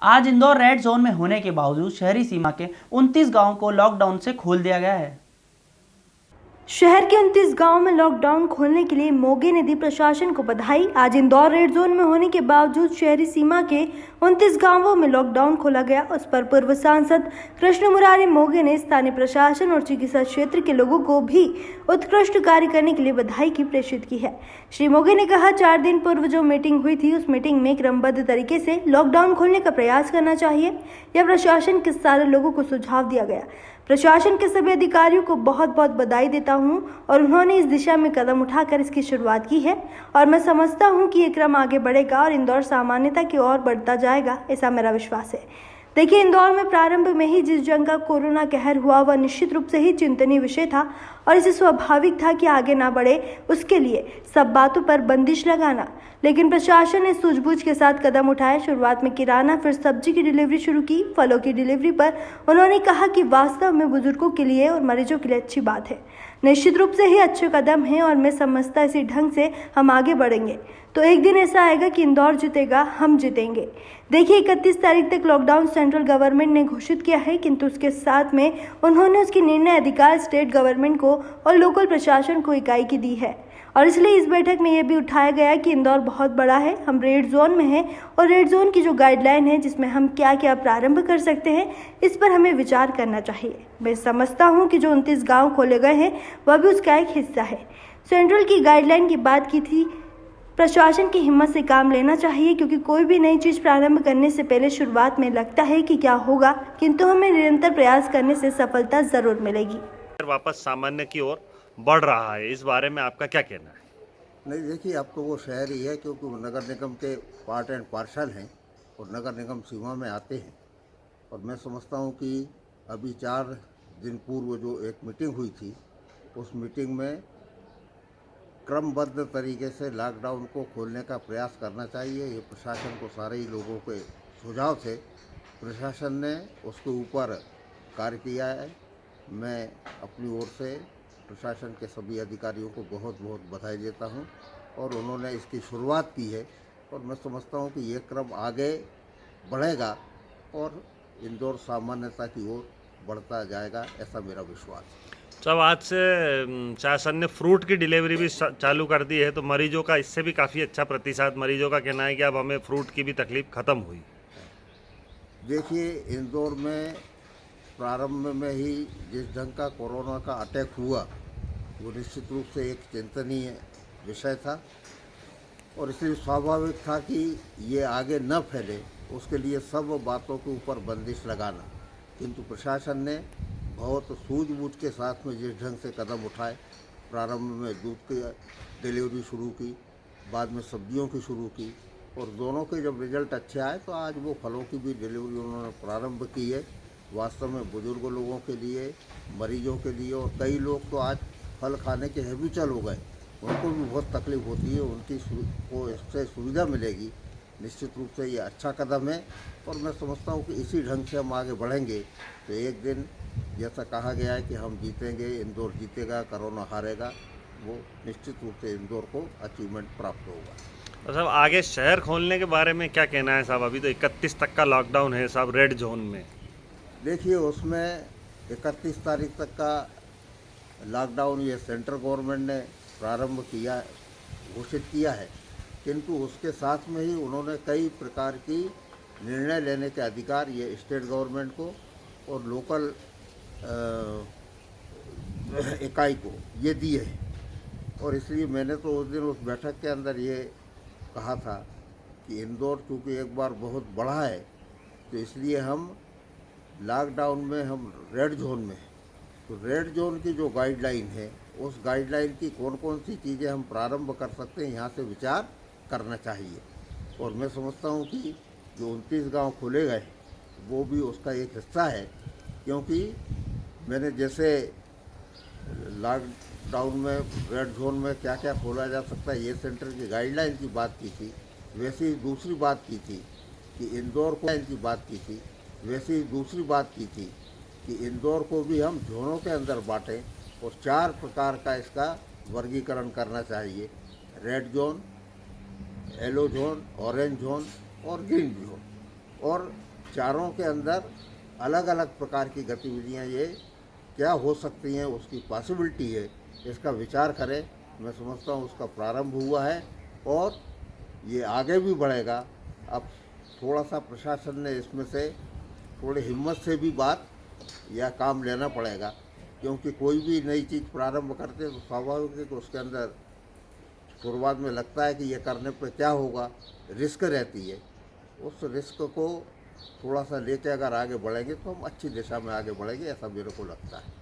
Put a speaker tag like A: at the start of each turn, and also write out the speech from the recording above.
A: आज Indore red zone में होने के बावजूद शहरी सीमा के 29 गांवों को लॉकडाउन से खोल दिया गया है।
B: शहर के 29 गांवों में लॉकडाउन खोलने के लिए मोगे ने दी प्रशासन को बधाई। आज इंदौर रेड जोन में होने के बावजूद शहरी सीमा के 29 गांवों में लॉकडाउन खोला गया। उस पर पूर्व सांसद कृष्ण मुरारी मोगे ने स्थानीय प्रशासन और चिकित्सा क्षेत्र के लोगों को भी उत्कृष्ट कार्य करने के लिए बधाई की प्रेषित की है। श्री मोगे ने कहा, 4 दिन पूर्व जो मीटिंग हुई थी उस मीटिंग में क्रमबद्ध तरीके से लॉकडाउन खोलने का प्रयास करना चाहिए। यह प्रशासन के सारे लोगों को सुझाव दिया गया। प्रशासन के सभी अधिकारियों को बहुत बहुत बधाई देता हूं और उन्होंने इस दिशा में कदम उठाकर इसकी शुरुआत की है और मैं समझता हूं कि ये क्रम आगे बढ़ेगा और इंदौर सामान्यता की ओर बढ़ता जाएगा, ऐसा मेरा विश्वास है। देखिए, इंदौर में प्रारंभ में ही जिस जंग का कोरोना कहर हुआ वह निश्चित रूप से ही चिंतनीय विषय था और इसे स्वाभाविक था कि आगे ना बढ़े, उसके लिए सब बातों पर बंदिश लगाना। लेकिन प्रशासन ने सूझबूझ के साथ कदम उठाए। शुरुआत में किराना, फिर सब्जी की डिलीवरी शुरू की। फलों की डिलीवरी पर उन्होंने कहा कि वास्तव में बुजुर्गों के लिए और मरीजों के लिए अच्छी बात है, निश्चित रूप से ही अच्छे कदम हैं और मैं समझता इसी ढंग से हम आगे बढ़ेंगे तो एक दिन ऐसा आएगा कि इंदौर जीतेगा, हम जीतेंगे। देखिए, 31 तारीख तक लॉकडाउन सेंट्रल गवर्नमेंट ने घोषित किया है, किंतु उसके साथ में उन्होंने उसकी निर्णय अधिकार स्टेट गवर्नमेंट को और लोकल प्रशासन को इकाई की दी है और इसलिए इस बैठक में यह भी उठाया गया कि इंदौर बहुत बड़ा है, हम रेड जोन में हैं और रेड जोन की जो गाइडलाइन है जिसमें हम क्या क्या प्रारंभ कर सकते हैं इस पर हमें विचार करना चाहिए। मैं समझता हूं कि जो 29 गांव खोले गए हैं वह भी उसका एक हिस्सा है। सेंट्रल की गाइडलाइन की बात की थी, प्रशासन की हिम्मत से काम लेना चाहिए क्योंकि कोई भी नई चीज़ प्रारंभ करने से पहले शुरुआत में लगता है कि क्या होगा, किंतु हमें निरंतर प्रयास करने से सफलता जरूर मिलेगी।
C: वापस सामान्य की ओर बढ़ रहा है, इस बारे में आपका क्या कहना है?
D: नहीं, देखिए, अब तो वो शहर ही है क्योंकि वो नगर निगम के पार्ट एंड पार्सल हैं और नगर निगम सीमा में आते हैं। और मैं समझता हूँ कि अभी 4 दिन पूर्व जो एक मीटिंग हुई थी उस मीटिंग में क्रमबद्ध तरीके से लॉकडाउन को खोलने का प्रयास करना चाहिए। ये प्रशासन को सारे ही लोगों के सुझाव थे, प्रशासन ने उसके ऊपर कार्य किया है। मैं अपनी ओर से प्रशासन के सभी अधिकारियों को बहुत बहुत बधाई देता हूं और उन्होंने इसकी शुरुआत की है और मैं समझता हूं कि ये क्रम आगे बढ़ेगा और इंदौर सामान्यता की ओर बढ़ता जाएगा, ऐसा मेरा विश्वास है।
C: जब आज से शासन ने फ्रूट की डिलीवरी भी चालू कर दी है तो मरीजों का इससे भी काफ़ी अच्छा प्रतिशत, मरीजों का कहना है कि अब हमें फ्रूट की भी तकलीफ ख़त्म हुई।
D: देखिए, इंदौर में प्रारंभ में ही जिस ढंग का कोरोना का अटैक हुआ वो निश्चित रूप से एक चिंतनीय विषय था और इसलिए स्वाभाविक था कि ये आगे न फैले, उसके लिए सब बातों के ऊपर बंदिश लगाना। किंतु प्रशासन ने बहुत सूझबूझ के साथ में जिस ढंग से कदम उठाए, प्रारंभ में दूध की डिलीवरी शुरू की, बाद में सब्जियों की शुरू की और दोनों के जब रिजल्ट अच्छे आए तो आज वो फलों की भी डिलीवरी उन्होंने प्रारंभ की है। वास्तव में बुजुर्ग लोगों के लिए, मरीजों के लिए और कई लोग तो आज फल खाने के हैबिचुअल हो गए, उनको भी बहुत तकलीफ होती है, उनकी को इससे सुविधा मिलेगी। निश्चित रूप से ये अच्छा कदम है और मैं समझता हूँ कि इसी ढंग से हम आगे बढ़ेंगे तो एक दिन जैसा कहा गया है कि हम जीतेंगे, इंदौर जीतेगा, कोरोना हारेगा, वो निश्चित रूप से इंदौर को अचीवमेंट प्राप्त होगा।
C: तो साहब, आगे शहर खोलने के बारे में क्या कहना है साहब? अभी तो 31 तक का लॉकडाउन है साहब रेड जोन में।
D: देखिए, उसमें 31 तारीख तक का लॉकडाउन ये सेंट्रल गवर्नमेंट ने प्रारंभ किया, घोषित किया है, किंतु उसके साथ में ही उन्होंने कई प्रकार की निर्णय लेने के अधिकार ये स्टेट गवर्नमेंट को और लोकल इकाई को ये दिए हैं। और इसलिए मैंने तो उस दिन उस बैठक के अंदर ये कहा था कि इंदौर चूँकि एक बार बहुत बड़ा है तो इसलिए हम लॉकडाउन में हम रेड जोन में हैं, तो रेड जोन की जो गाइडलाइन है उस गाइडलाइन की कौन कौन सी चीज़ें हम प्रारंभ कर सकते हैं, यहाँ से विचार करना चाहिए। और मैं समझता हूँ कि जो 29 गांव खोले गए वो भी उसका एक हिस्सा है, क्योंकि मैंने जैसे लॉकडाउन में रेड जोन में क्या क्या खोला जा सकता है ये सेंटर की गाइडलाइन की बात की थी, वैसे ही दूसरी बात की थी कि इंदौर को इनकी बात की थी, वैसे ही दूसरी बात की थी कि इंदौर को भी हम जोनों के अंदर बांटें और 4 प्रकार का इसका वर्गीकरण करना चाहिए, red zone, yellow zone, orange zone और ग्रीन जोन। और चारों के अंदर अलग अलग प्रकार की गतिविधियां ये क्या हो सकती हैं, उसकी पॉसिबिलिटी है, इसका विचार करें। मैं समझता हूँ उसका प्रारंभ हुआ है और ये आगे भी बढ़ेगा। अब थोड़ा सा प्रशासन ने इसमें से थोड़ी हिम्मत से भी बात या काम लेना पड़ेगा, क्योंकि कोई भी नई चीज़ प्रारंभ करते हैं तो स्वाभाविक है कि उसके अंदर शुरुआत में लगता है कि ये करने पे क्या होगा, रिस्क रहती है। उस रिस्क को थोड़ा सा लेके अगर आगे बढ़ेंगे तो हम अच्छी दिशा में आगे बढ़ेंगे, ऐसा मेरे को लगता है।